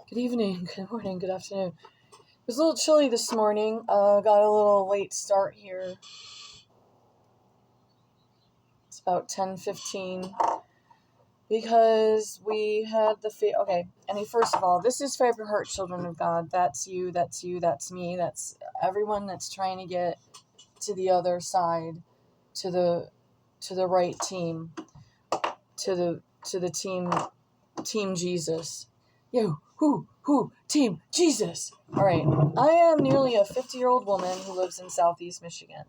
Good evening, good morning, good afternoon. It was a little chilly this morning. Got a little late start here. It's about 10:15 because we had first of all, this is for every heart, children of God. That's you, that's me, that's everyone that's trying to get to the other side, to the right team, to the team Jesus. Team Jesus. All right. I am nearly a 50-year-old woman who lives in Southeast Michigan.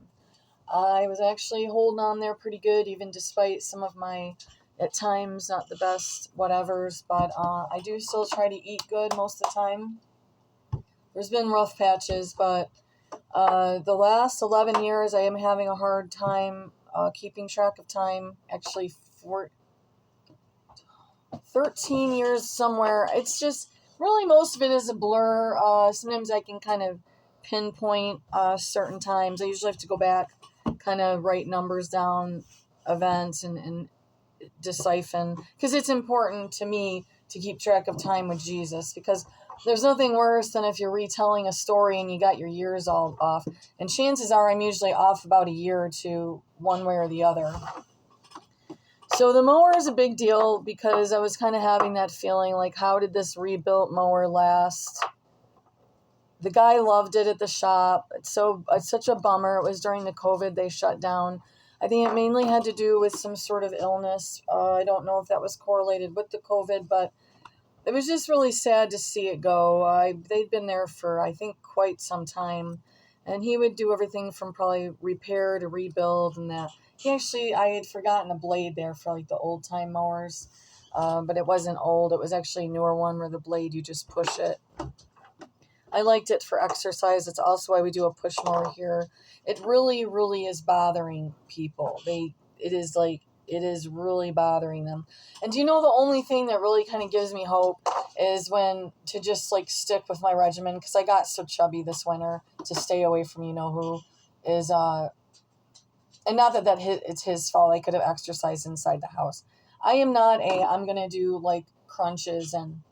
I was actually holding on there pretty good, even despite some of my, at times, not the best whatevers, but I do still try to eat good most of the time. There's been rough patches, but the last 11 years I am having a hard time keeping track of time. Actually, 13 years somewhere. It's just really most of it is a blur. Sometimes I can kind of pinpoint certain times. I usually have to go back, kind of write numbers down, events, and decipher, because it's important to me to keep track of time with Jesus, because there's nothing worse than if you're retelling a story and you got your years all off. And chances are I'm usually off about a year or two, one way or the other. So the mower is a big deal because I was kind of having that feeling like, how did this rebuilt mower last? The guy loved it at the shop. It's such a bummer. It was during the COVID they shut down. I think it mainly had to do with some sort of illness. I don't know if that was correlated with the COVID, but it was just really sad to see it go. They'd been there for, I think, quite some time. And he would do everything from probably repair to rebuild and that. I had forgotten a blade there for like the old time mowers. But it wasn't old. It was actually a newer one where the blade, you just push it. I liked it for exercise. It's also why we do a push mower here. It really, really is bothering people. It is really bothering them. And do you know the only thing that really kind of gives me hope is when to just like stick with my regimen, because I got so chubby this winter, to stay away from who is and not that it's his fault. I could have exercised inside the house. I'm gonna do like crunches, and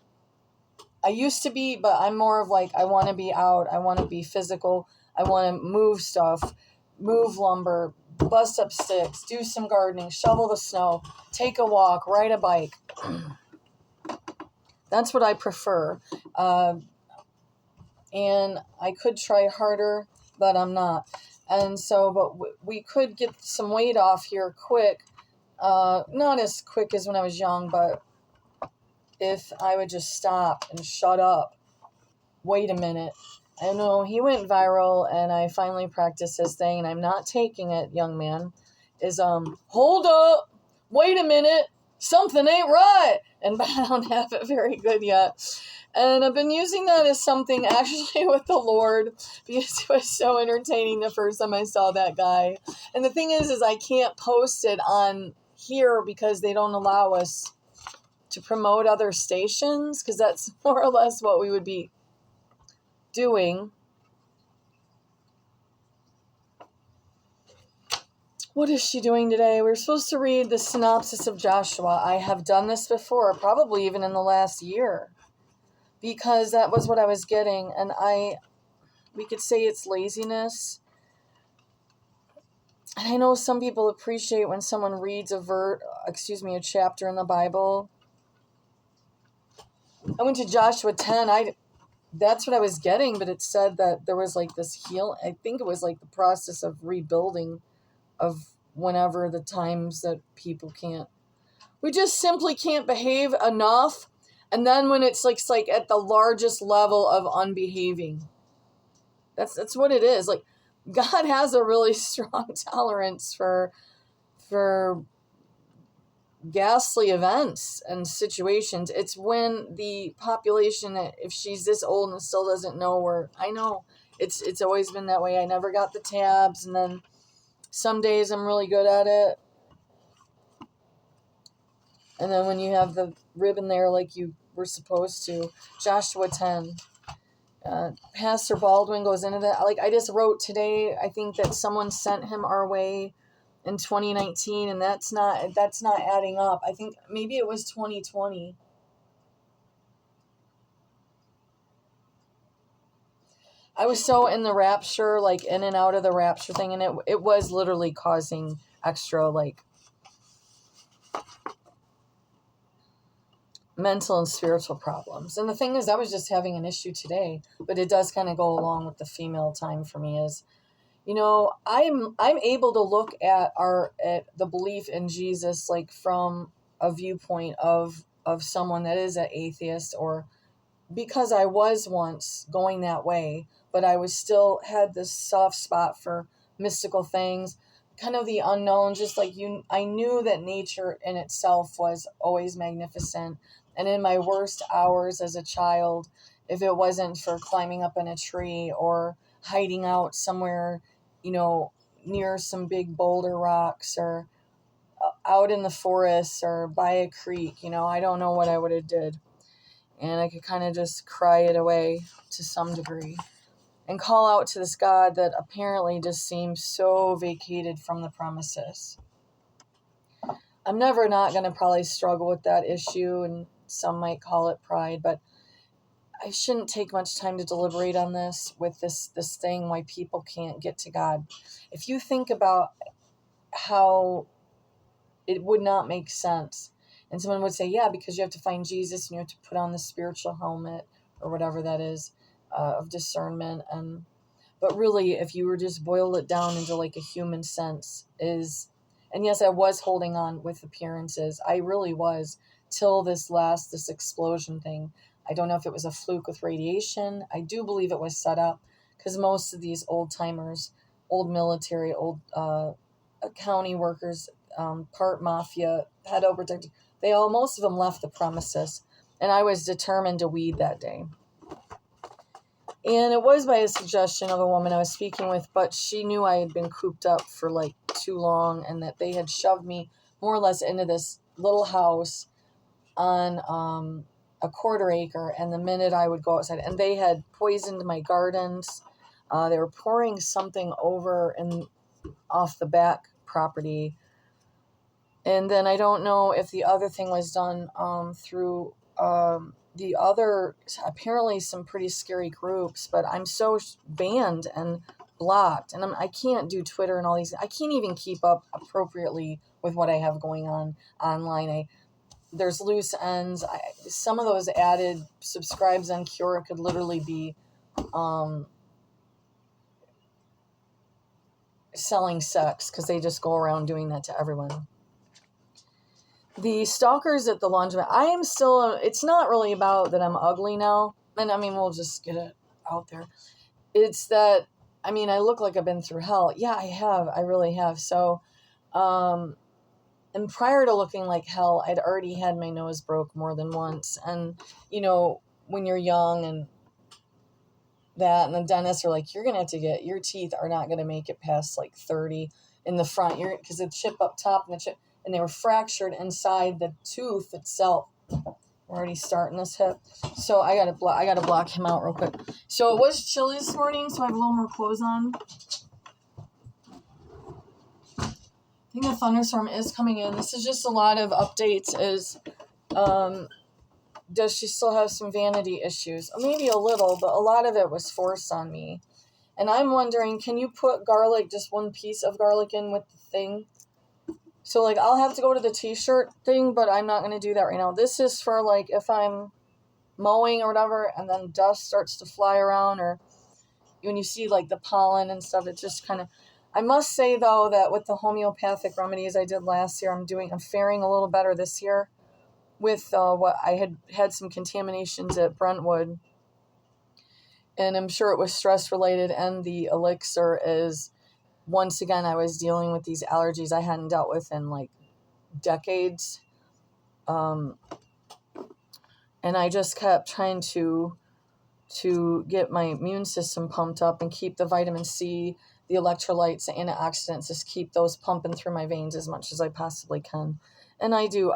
I used to be, but I'm more of like, I want to be out. I want to be physical. I want to move stuff, move lumber, bust up sticks, do some gardening, shovel the snow, take a walk, ride a bike. That's what I prefer. And I could try harder, but I'm not. And so, but we could get some weight off here quick. Not as quick as when I was young, but if I would just stop and shut up. Wait a minute. I know he went viral, and I finally practiced his thing, and I'm not taking it, young man, is, hold up, wait a minute, something ain't right, and I don't have it very good yet. And I've been using that as something actually with the Lord, because it was so entertaining the first time I saw that guy. And the thing is I can't post it on here because they don't allow us to promote other stations, because that's more or less what we would be doing. What is she doing today? We're supposed to read the synopsis of Joshua. I have done this before, probably even in the last year, because that was what I was getting. And we could say it's laziness. And I know some people appreciate when someone reads a chapter in the Bible. I went to Joshua 10. That's what I was getting, but it said that there was like this I think it was like the process of rebuilding of whenever the times that people we just simply can't behave enough. And then when it's like at the largest level of unbehaving, that's what it is. Like, God has a really strong tolerance for ghastly events and situations. It's when the population, if she's this old and still doesn't know I know it's always been that way. I never got the tabs, and then some days I'm really good at it. And then when you have the ribbon there like you were supposed to, Joshua 10. Pastor Baldwin goes into that. Like, I just wrote today, I think that someone sent him our way in 2019, and that's not adding up. I think maybe it was 2020. I was so in the rapture, like in and out of the rapture thing, and it was literally causing extra like mental and spiritual problems. And the thing is, I was just having an issue today, but it does kind of go along with the female time for me. Is, I'm able to look at the belief in Jesus like from a viewpoint of someone that is an atheist, or because I was once going that way, but I was still had this soft spot for mystical things, kind of the unknown, just like I knew that nature in itself was always magnificent. And in my worst hours as a child, if it wasn't for climbing up in a tree or hiding out somewhere, near some big boulder rocks, or out in the forest or by a creek, I don't know what I would have did. And I could kind of just cry it away to some degree and call out to this God that apparently just seems so vacated from the premises. I'm never not going to probably struggle with that issue, and some might call it pride, but I shouldn't take much time to deliberate on this with this thing, why people can't get to God. If you think about how it would not make sense, and someone would say, yeah, because you have to find Jesus and you have to put on the spiritual helmet or whatever that is, of discernment. But really, if you were just boil it down into like a human sense, and yes, I was holding on with appearances. I really was, till this explosion thing. I don't know if it was a fluke with radiation. I do believe it was set up, because most of these old timers, old military, old county workers, part mafia, head overprotected, most of them left the premises, and I was determined to weed that day. And it was by a suggestion of a woman I was speaking with, but she knew I had been cooped up for like too long, and that they had shoved me more or less into this little house on a 1/4 acre. And the minute I would go outside, and they had poisoned my gardens, they were pouring something over and off the back property. And then I don't know if the other thing was done through the other, apparently some pretty scary groups, but I'm so banned and blocked, and I can't do Twitter and all these. I can't even keep up appropriately with what I have going on online. There's loose ends. Some of those added subscribes on Cura could literally be selling sex, because they just go around doing that to everyone. The stalkers at the laundromat, I am still, it's not really about that I'm ugly now. And I mean, we'll just get it out there. It's that, I look like I've been through hell. Yeah, I have. I really have. So, and prior to looking like hell, I'd already had my nose broke more than once. And, when you're young and that, and the dentists are like, you're going to have to get, your teeth are not going to make it past like 30 in the front. Because the chip up top and they were fractured inside the tooth itself. We're already starting this hip. So I gotta block him out real quick. So it was chilly this morning, so I have a little more clothes on. I think a thunderstorm is coming in. This is just a lot of updates. Does she still have some vanity issues? Maybe a little, but a lot of it was forced on me. And I'm wondering, can you put garlic, just one piece of garlic in with the thing? So, like, I'll have to go to the t-shirt thing, but I'm not going to do that right now. This is for, like, if I'm mowing or whatever, and then dust starts to fly around, or when you see, like, the pollen and stuff, it just kind of... I must say, though, that with the homeopathic remedies I did last year, I'm faring a little better this year with what I had some contaminations at Brentwood. And I'm sure it was stress-related, and the elixir is... Once again, I was dealing with these allergies I hadn't dealt with in like decades. And I just kept trying to get my immune system pumped up and keep the vitamin C, the electrolytes, the antioxidants, just keep those pumping through my veins as much as I possibly can. And I do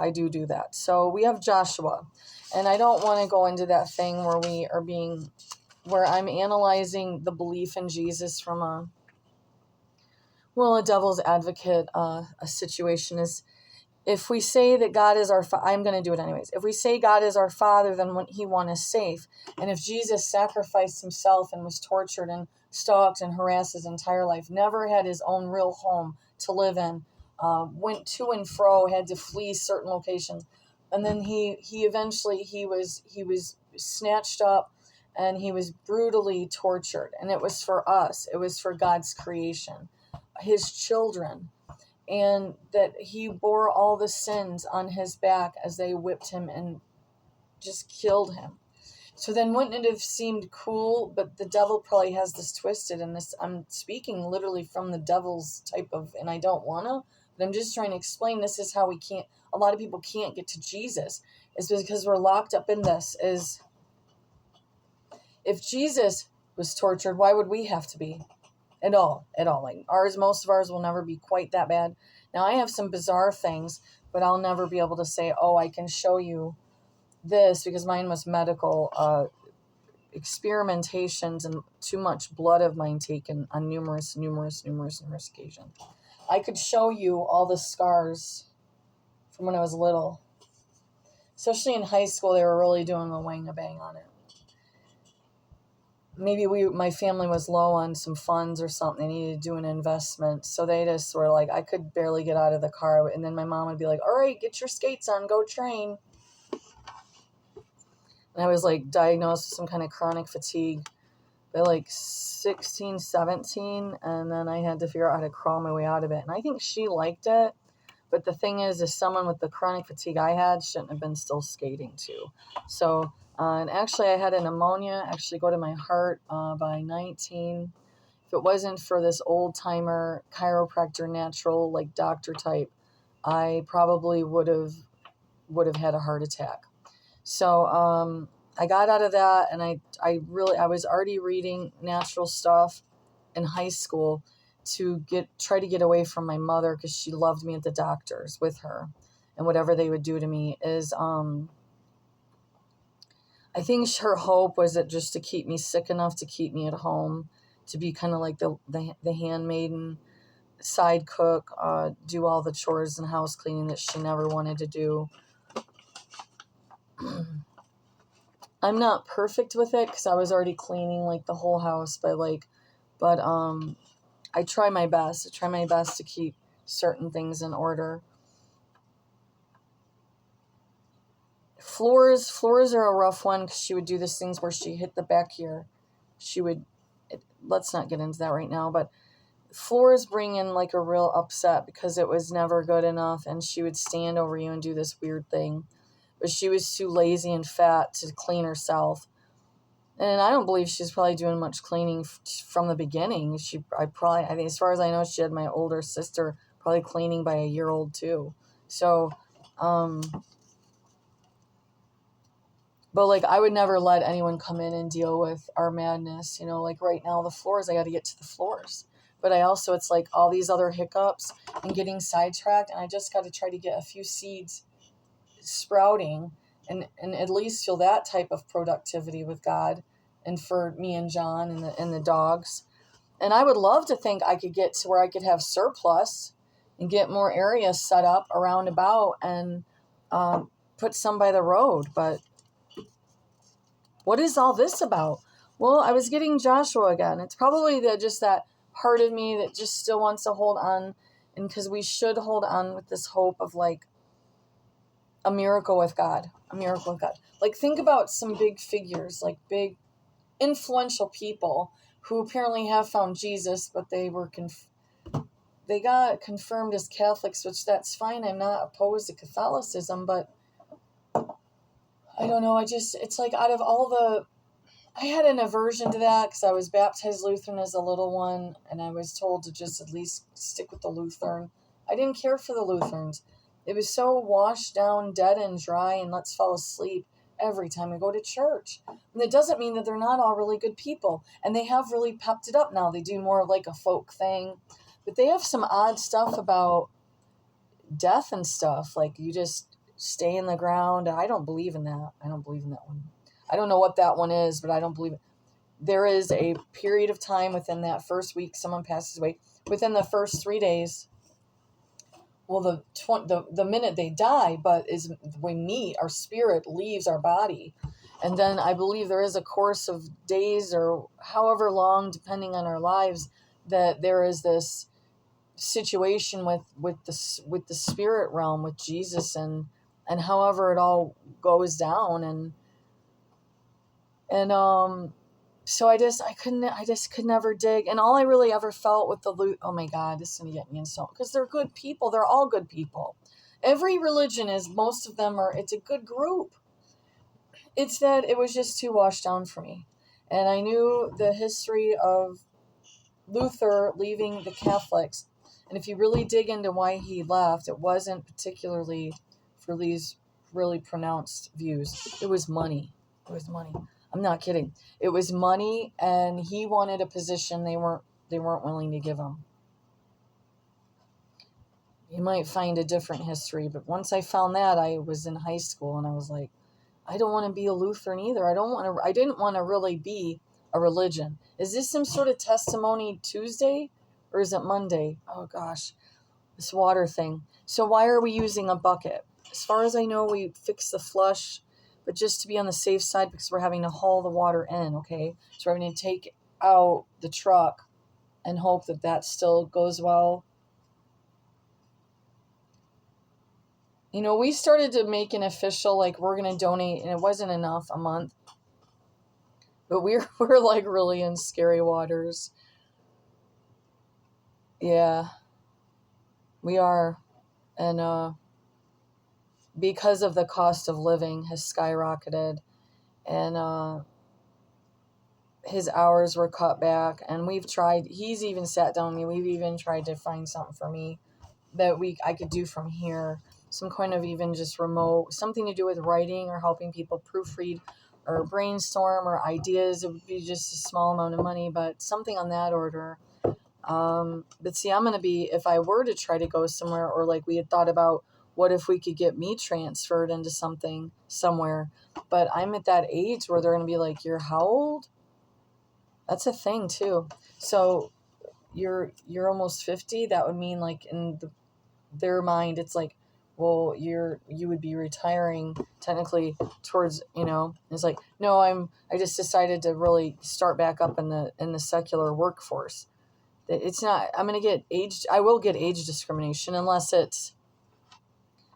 that. So we have Joshua, and I don't want to go into that thing where I'm analyzing the belief in Jesus from a devil's advocate, a situation is, if we say that God is our I'm going to do it anyways. If we say God is our Father, then when He wants us safe. And if Jesus sacrificed Himself and was tortured and stalked and harassed His entire life, never had His own real home to live in, went to and fro, had to flee certain locations, and then he eventually he was snatched up and he was brutally tortured, and it was for us. It was for God's creation, His children. And that He bore all the sins on His back as they whipped Him and just killed Him. So then wouldn't it have seemed cool? But the devil probably has this twisted, and this, I'm speaking literally from the devil's type of, and I don't want to, but I'm just trying to explain this is how we can't, a lot of people can't get to Jesus, is because we're locked up in this. Is if Jesus was tortured, why would we have to be? At all. Like most of ours will never be quite that bad. Now I have some bizarre things, but I'll never be able to say, oh, I can show you this, because mine was medical experimentations and too much blood of mine taken on numerous occasions. I could show you all the scars from when I was little. Especially in high school, they were really doing a wang-a-bang on it. Maybe my family was low on some funds or something. They needed to do an investment. So they just were like, I could barely get out of the car. And then my mom would be like, all right, get your skates on, go train. And I was like diagnosed with some kind of chronic fatigue by like 16, 17. And then I had to figure out how to crawl my way out of it. And I think she liked it. But the thing is someone with the chronic fatigue I had shouldn't have been still skating too. So, and actually I had a pneumonia actually go to my heart by 19. If it wasn't for this old timer chiropractor, natural, like doctor type, I probably would have had a heart attack. So, I got out of that, and I was already reading natural stuff in high school to try to get away from my mother, because she loved me at the doctors with her, and whatever they would do to me is, I think her hope was that just to keep me sick enough to keep me at home, to be kind of like the handmaiden, side cook, do all the chores and house cleaning that she never wanted to do. I'm not perfect with it, because I was already cleaning like the whole house but I try my best. I try my best to keep certain things in order. Floors are a rough one, because she would do these things where she hit the back here. Let's not get into that right now, but floors bring in like a real upset, because it was never good enough, and she would stand over you and do this weird thing. But she was too lazy and fat to clean herself. And I don't believe she's probably doing much cleaning from the beginning. I think as far as I know, she had my older sister probably cleaning by a year old too. So, but like I would never let anyone come in and deal with our madness. Like right now, the floors, I got to get to the floors. But I also, it's like all these other hiccups and getting sidetracked. And I just got to try to get a few seeds sprouting and at least feel that type of productivity with God, and for me and John and the dogs. And I would love to think I could get to where I could have surplus and get more areas set up around about and put some by the road. But what is all this about? Well, I was getting Joshua again. It's probably just that part of me that just still wants to hold on, and because we should hold on with this hope of like a miracle with God. Like think about some big figures, like big influential people who apparently have found Jesus, but they were they got confirmed as Catholics, which that's fine. I'm not opposed to Catholicism, but I don't know. It's like out of all I had an aversion to that, because I was baptized Lutheran as a little one, and I was told to just at least stick with the Lutheran. I didn't care for the Lutherans. It was so washed down, dead and dry, and let's fall asleep every time we go to church. And it doesn't mean that they're not all really good people. And they have really pepped it up now. They do more of like a folk thing. But they have some odd stuff about death and stuff. Like you just stay in the ground. I don't believe in that. I don't believe in that one. I don't know what that one is, but I don't believe it. There is a period of time within that first week someone passes away. Within the first 3 days, well, the minute they die, but is we meet, our spirit leaves our body. And then I believe there is a course of days or however long, depending on our lives, that there is this situation with the spirit realm with Jesus, and however it all goes down. And so I just could never dig. And all I really ever felt with oh my God, this is gonna get me in so, because they're good people. They're all good people. Every religion is, most of them are, it's a good group. It's that it was just too washed down for me. And I knew the history of Luther leaving the Catholics. And if you really dig into why he left, it wasn't particularly for these really pronounced views. It was money. It was money. I'm not kidding. It was money, and he wanted a position they weren't willing to give him. You might find a different history, but once I found that, I was in high school, and I was like, I don't want to be a Lutheran either. I didn't want to really be a religion. Is this some sort of testimony Tuesday, or is it Monday? Oh gosh, this water thing. So why are we using a bucket? As far as I know, we fix the flush, but just to be on the safe side, because we're having to haul the water in, okay? So we're going to take out the truck and hope that that still goes well. You know, we started to make an official, like, we're going to donate, and it wasn't enough a month. But we're like really in scary waters. Yeah, we are. And because of the cost of living has skyrocketed, and his hours were cut back, and he's even sat down with me, we've even tried to find something for me that I could do from here, some kind of even just remote, something to do with writing or helping people proofread or brainstorm or ideas. It would be just a small amount of money, but something on that order. But see, I'm going to be, if I were to try to go somewhere, or like we had thought about, what if we could get me transferred into something somewhere, but I'm at that age where they're going to be like, you're how old? That's a thing too. So you're almost 50. That would mean, like, in their mind, it's like, well, you would be retiring technically towards, it's like, no, I just decided to really start back up in the secular workforce. It's not, I will get age discrimination unless it's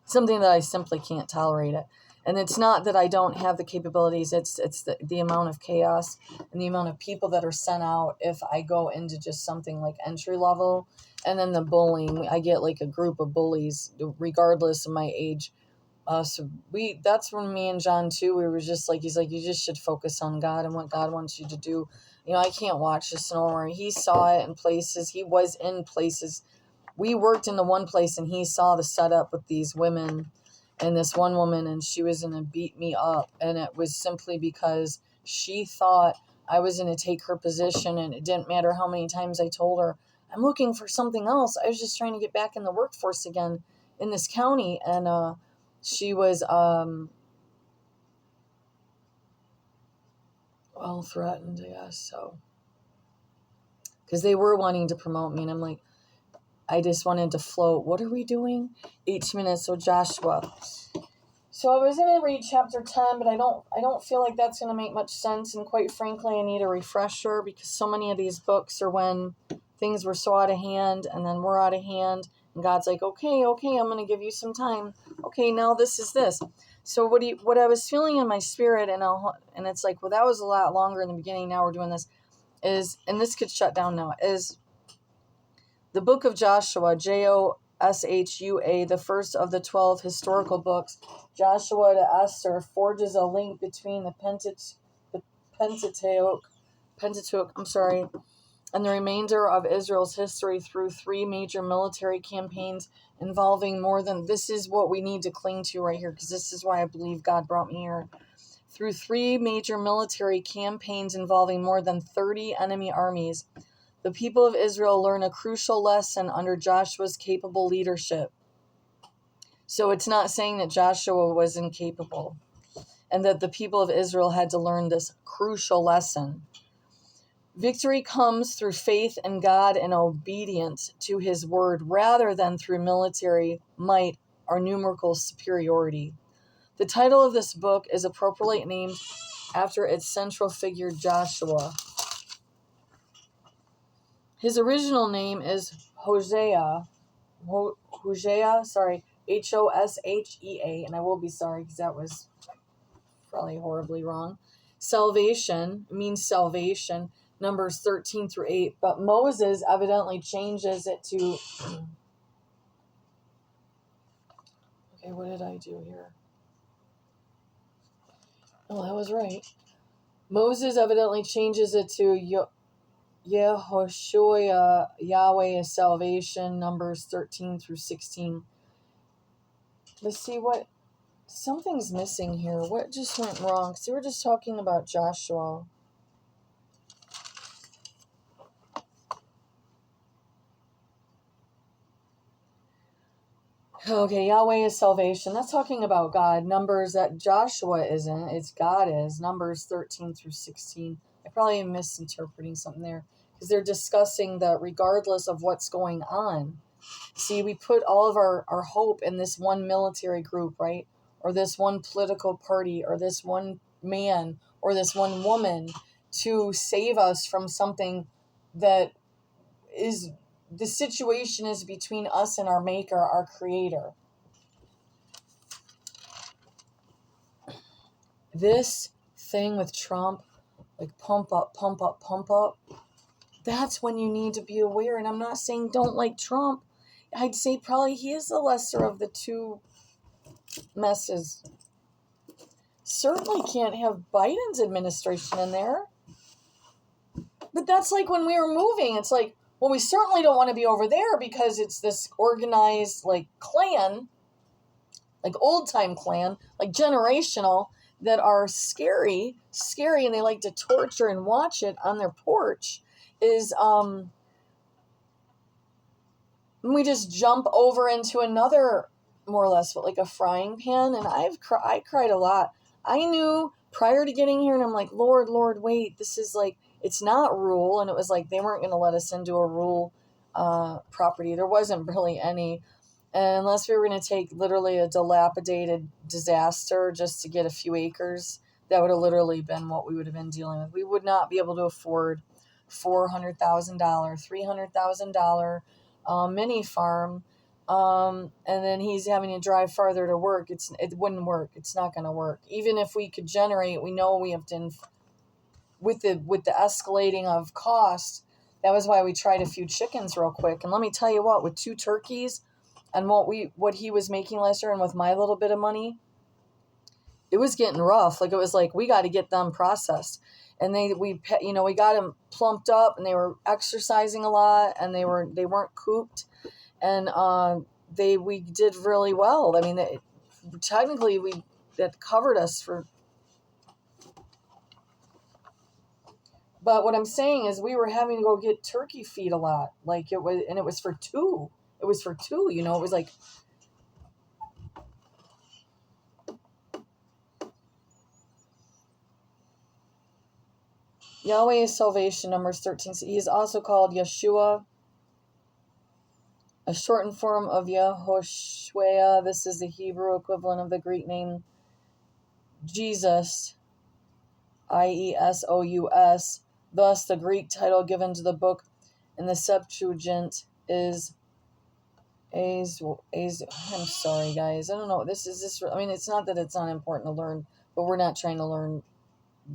something that I simply can't tolerate it. And it's not that I don't have the capabilities, it's the amount of chaos and the amount of people that are sent out if I go into just something like entry level. And then the bullying, I get like a group of bullies regardless of my age. So that's when me and John too, we were just like, he's like, you just should focus on God and what God wants you to do. I can't watch this no more. He saw it in places. He was in places. We worked in the one place, and he saw the setup with these women and this one woman, and she was going to beat me up. And it was simply because she thought I was going to take her position, and it didn't matter how many times I told her, I'm looking for something else. I was just trying to get back in the workforce again in this county. And she was, well, threatened, I guess, so. Because they were wanting to promote me, and I'm like, I just wanted to float. What are we doing? 18 minutes, so Joshua. So I was going to read chapter 10, but I don't feel like that's going to make much sense, and quite frankly, I need a refresher, because so many of these books are when things were so out of hand, and then we're out of hand, and God's like, okay, I'm going to give you some time. Okay, now this is this. So what I was feeling in my spirit, and it's like, well, that was a lot longer in the beginning, now we're doing this, and this could shut down now, is the book of Joshua, Joshua, the first of the 12 historical books. Joshua to Esther forges a link between the Pentateuch, and the remainder of Israel's history through 3 major military campaigns involving more than, this is what we need to cling to right here, because this is why I believe God brought me here. Through 3 major military campaigns involving more than 30 enemy armies, the people of Israel learn a crucial lesson under Joshua's capable leadership. So it's not saying that Joshua was incapable and that the people of Israel had to learn this crucial lesson. Victory comes through faith in God and obedience to his word rather than through military might or numerical superiority. The title of this book is appropriately named after its central figure, Joshua. His original name is Hosea, Hoshea, and I will be sorry because that was probably horribly wrong. Salvation means salvation, Numbers 13 through 8, but Moses evidently changes it to, okay, what did I do here? Oh, that was right. Moses evidently changes it to Yehoshua, Yahweh is salvation, Numbers 13 through 16. Let's see what, something's missing here. What just went wrong? Because we were just talking about Joshua. Okay, Yahweh is salvation. That's talking about God. Numbers that Joshua isn't. It's God is. Numbers 13 through 16. I probably am misinterpreting something there. Because they're discussing that regardless of what's going on. See, we put all of our hope in this one military group, right? Or this one political party, or this one man, or this one woman to save us from something that is, the situation is between us and our maker, our creator. This thing with Trump, like pump up, pump up, pump up, that's when you need to be aware. And I'm not saying don't like Trump. I'd say probably he is the lesser of the two messes. Certainly can't have Biden's administration in there. But that's like when we were moving. It's like, well, we certainly don't want to be over there because it's this organized, like, clan, like old-time clan, like generational, that are scary, and they like to torture and watch it on their porch, is we just jump over into another, more or less, like a frying pan, and I cried a lot. I knew prior to getting here, and I'm like, Lord, wait, this is like, it's not rural, and it was like they weren't going to let us into a rural property. There wasn't really any, and unless we were going to take literally a dilapidated disaster just to get a few acres, that would have literally been what we would have been dealing with. We would not be able to afford $400,000, $300,000 mini farm, and then he's having to drive farther to work. It wouldn't work. It's not going to work. Even if we could generate, we know we have to, with the escalating of cost. That was why we tried a few chickens real quick. And let me tell you what, with 2 turkeys and what he was making last year, and with my little bit of money, it was getting rough. Like, it was like, we got to get them processed. And we got them plumped up, and they were exercising a lot, and they weren't cooped, and we did really well. I mean, technically that covered us for. But what I'm saying is, we were having to go get turkey feed a lot. Like, it was for 2. It was for 2. It was like. Yahweh is salvation, Numbers 13. He is also called Yeshua, a shortened form of Yehoshua. This is the Hebrew equivalent of the Greek name Jesus, Iesous. Thus, the Greek title given to the book in the Septuagint is I'm sorry, guys. I don't know. I mean, it's not that it's not important to learn, but we're not trying to learn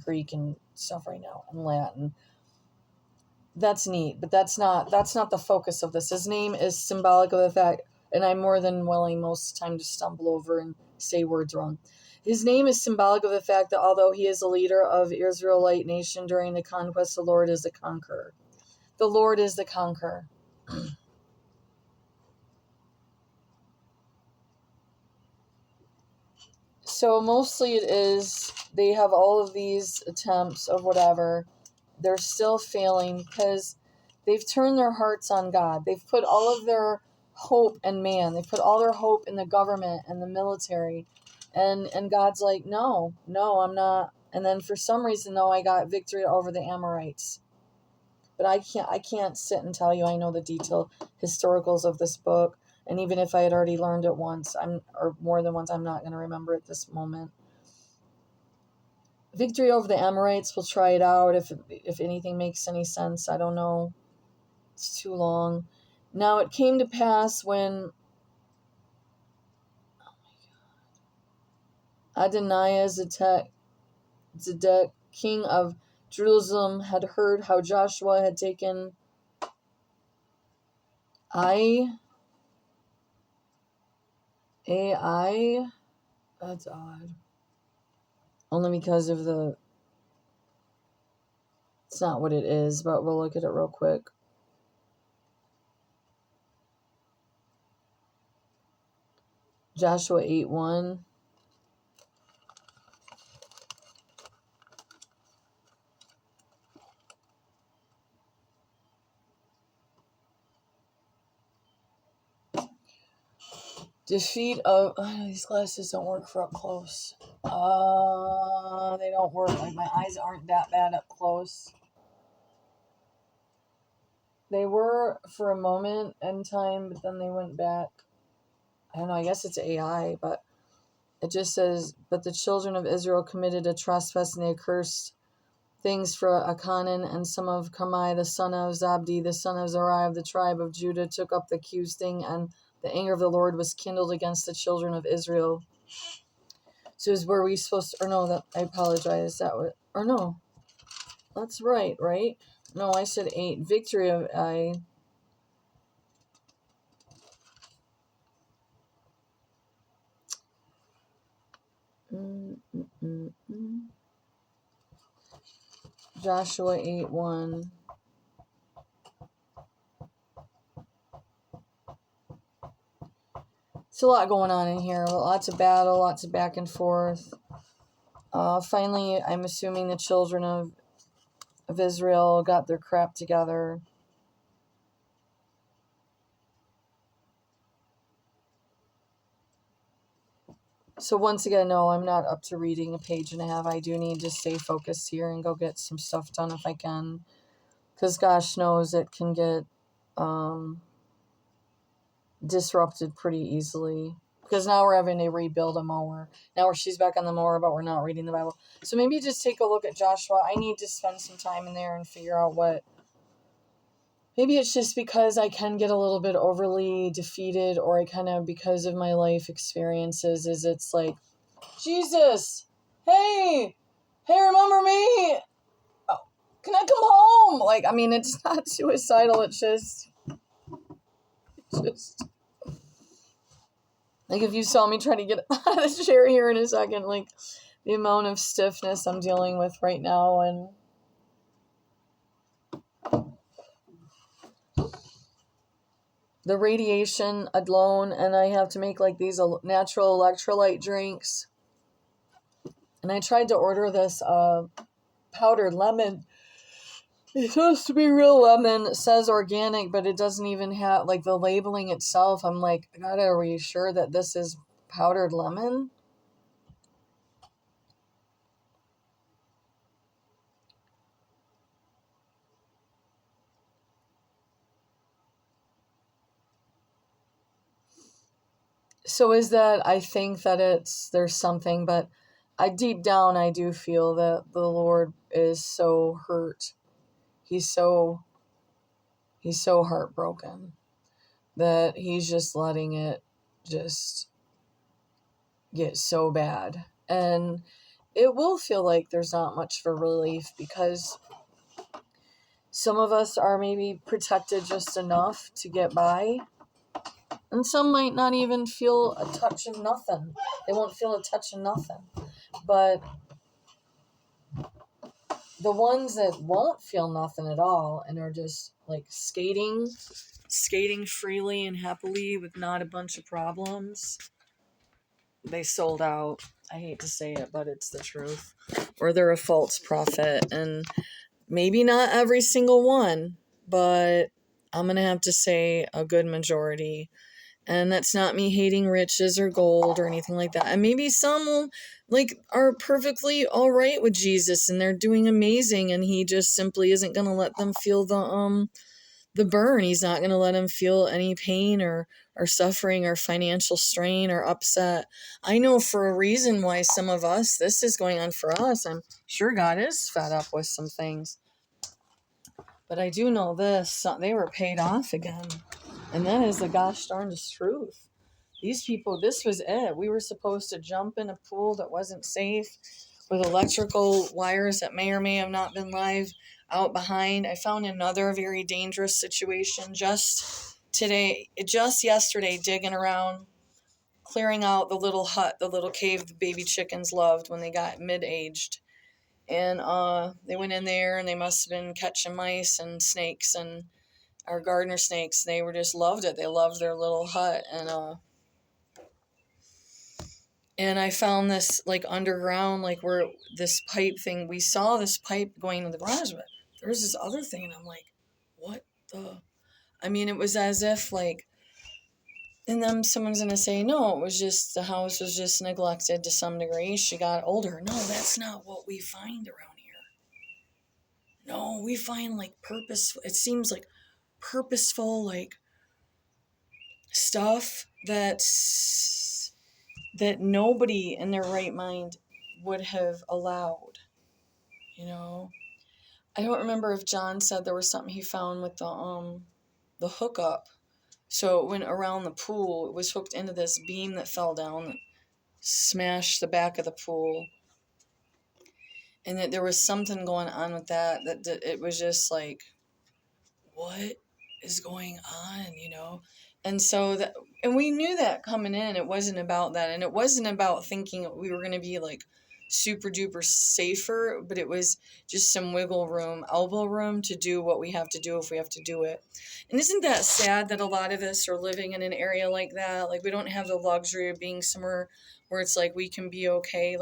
Greek and stuff right now, and Latin. That's neat, but that's not the focus of this. His name is symbolic of the fact, and I'm more than willing most of the time to stumble over and say words wrong. His name is symbolic of the fact that although he is a leader of the Israelite nation during the conquest, the Lord is the conqueror. The Lord is the conqueror. So mostly it is, they have all of these attempts of whatever. They're still failing because they've turned their hearts on God. They've put all of their hope in man. They put all their hope in the government and the military. And God's like, no, I'm not. And then for some reason, though, I got victory over the Amorites. but I can't sit and tell you I know the detailed historicals of this book. And even if I had already learned it once, or more than once, I'm not going to remember it this moment. Victory over the Amorites, we'll try it out if anything makes any sense. I don't know. It's too long. Now it came to pass when Adoniah Zedek, king of Jerusalem, had heard how Joshua had taken Ai. That's odd. Only because of it's not what it is, but we'll look at it real quick. Joshua 8:1. Defeat of... these glasses don't work for up close. They don't work. Like, my eyes aren't that bad up close. They were for a moment in time, but then they went back. I don't know, I guess it's AI, but it just says, but the children of Israel committed a trespass, and they cursed things for Achan, and some of Carmi, the son of Zabdi, the son of Zariah of the tribe of Judah, took up the accused thing, and the anger of the Lord was kindled against the children of Israel. So is where we supposed to, or no, that, I apologize, that was, or no, that's right? No, I said 8. Victory of Joshua 8:1. It's a lot going on in here. Lots of battle, lots of back and forth. Finally, I'm assuming the children of Israel got their crap together. So once again, no, I'm not up to reading a page and a half. I do need to stay focused here and go get some stuff done if I can. Because gosh knows it can get disrupted pretty easily. Because now we're having to rebuild a mower. Now she's back on the mower, but we're not reading the Bible. So maybe just take a look at Joshua. I need to spend some time in there and figure out what... Maybe it's just because I can get a little bit overly defeated, or I kind of, because of my life experiences, is it's like, Jesus, hey, remember me? Oh, can I come home? Like, I mean, it's not suicidal. It's just, like, if you saw me try to get out of the chair here in a second, like, the amount of stiffness I'm dealing with right now, and the radiation alone, and I have to make like these natural electrolyte drinks. And I tried to order this powdered lemon. It's supposed to be real lemon. It says organic, but it doesn't even have, like, the labeling itself. I'm like, God, are you sure that this is powdered lemon? So is that, I think that there's something, but deep down, I do feel that the Lord is so hurt. He's so heartbroken that he's just letting it just get so bad. And it will feel like there's not much for relief, because some of us are maybe protected just enough to get by, and some might not even feel a touch of nothing. They won't feel a touch of nothing. But the ones that won't feel nothing at all and are just like skating freely and happily with not a bunch of problems, they sold out. I hate to say it, but it's the truth. Or they're a false prophet. And maybe not every single one, but I'm going to have to say a good majority. And that's not me hating riches or gold or anything like that. And maybe some are perfectly all right with Jesus and they're doing amazing, and he just simply isn't going to let them feel the burn. He's not going to let them feel any pain or suffering or financial strain or upset. I know for a reason why some of us, this is going on for us. I'm sure God is fed up with some things. But I do know this, they were paid off again. And that is the gosh darndest truth. These people, this was it. We were supposed to jump in a pool that wasn't safe with electrical wires that may or may have not been live out behind. I found another very dangerous situation just yesterday, digging around, clearing out the little hut, the little cave the baby chickens loved when they got mid-aged. And they went in there and they must have been catching mice and snakes and our gardener snakes. They were just loved it. They loved their little hut. And I found this underground, where this pipe thing, we saw this pipe going to the garage, but there's this other thing. And I'm like, what the? I mean, it was as if and then someone's going to say, no, it was just, the house was just neglected to some degree. She got older. No, that's not what we find around here. No, we find purposeful, it seems like purposeful, stuff that nobody in their right mind would have allowed, I don't remember if John said there was something he found with the hookup. So it went around the pool. It was hooked into this beam that fell down that smashed the back of the pool. And that there was something going on with that it was just what is going on, And so and we knew that coming in. It wasn't about that. And it wasn't about thinking we were going to be super duper safer, but it was just some wiggle room, elbow room to do what we have to do if we have to do it. And isn't that sad that a lot of us are living in an area like that? We don't have the luxury of being somewhere where it's we can be okay.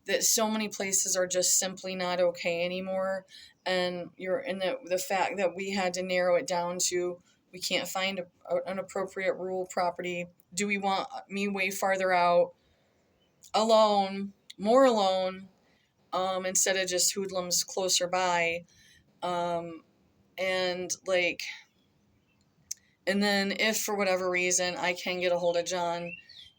That so many places are just simply not okay anymore. And you're in the fact that we had to narrow it down to, we can't find an appropriate rural property. Do we want me way farther out, alone, more alone, instead of just hoodlums closer by? And then if for whatever reason I can get a hold of John,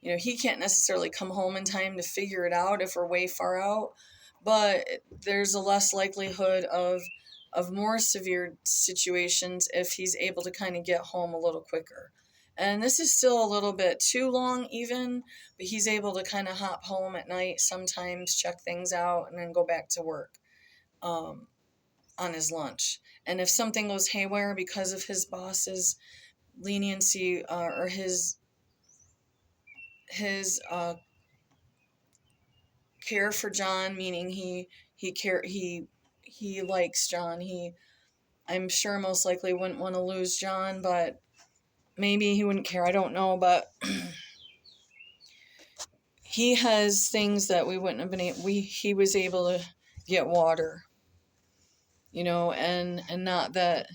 he can't necessarily come home in time to figure it out if we're way far out, but there's a less likelihood of more severe situations if he's able to kind of get home a little quicker. And this is still a little bit too long even, but he's able to kind of hop home at night sometimes, check things out, and then go back to work on his lunch. And if something goes haywire because of his boss's leniency or his care for John, meaning he likes John. I'm sure most likely wouldn't want to lose John, but maybe he wouldn't care. I don't know, but he has things that we wouldn't have been able. He was able to get water, and not that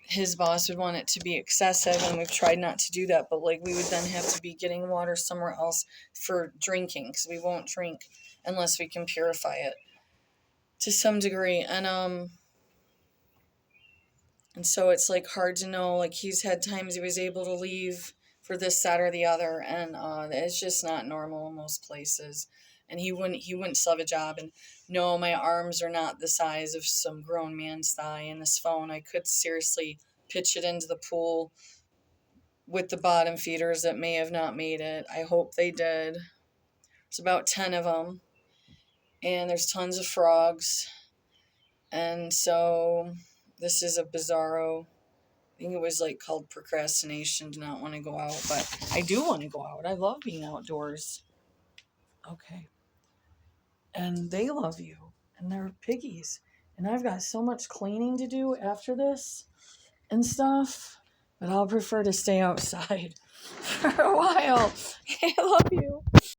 his boss would want it to be excessive, and we've tried not to do that, but we would then have to be getting water somewhere else for drinking, because we won't drink unless we can purify it to some degree. And so it's hard to know. He's had times he was able to leave for this, that, or the other, and it's just not normal in most places. And he wouldn't still have a job. And no, my arms are not the size of some grown man's thigh. And this phone, I could seriously pitch it into the pool with the bottom feeders that may have not made it. I hope they did. There's about 10 of them. And there's tons of frogs. And so this is a bizarro. I think it was called procrastination to not want to go out. But I do want to go out. I love being outdoors. Okay. And they love you, and they're piggies. And I've got so much cleaning to do after this and stuff, but I'll prefer to stay outside for a while. I love you.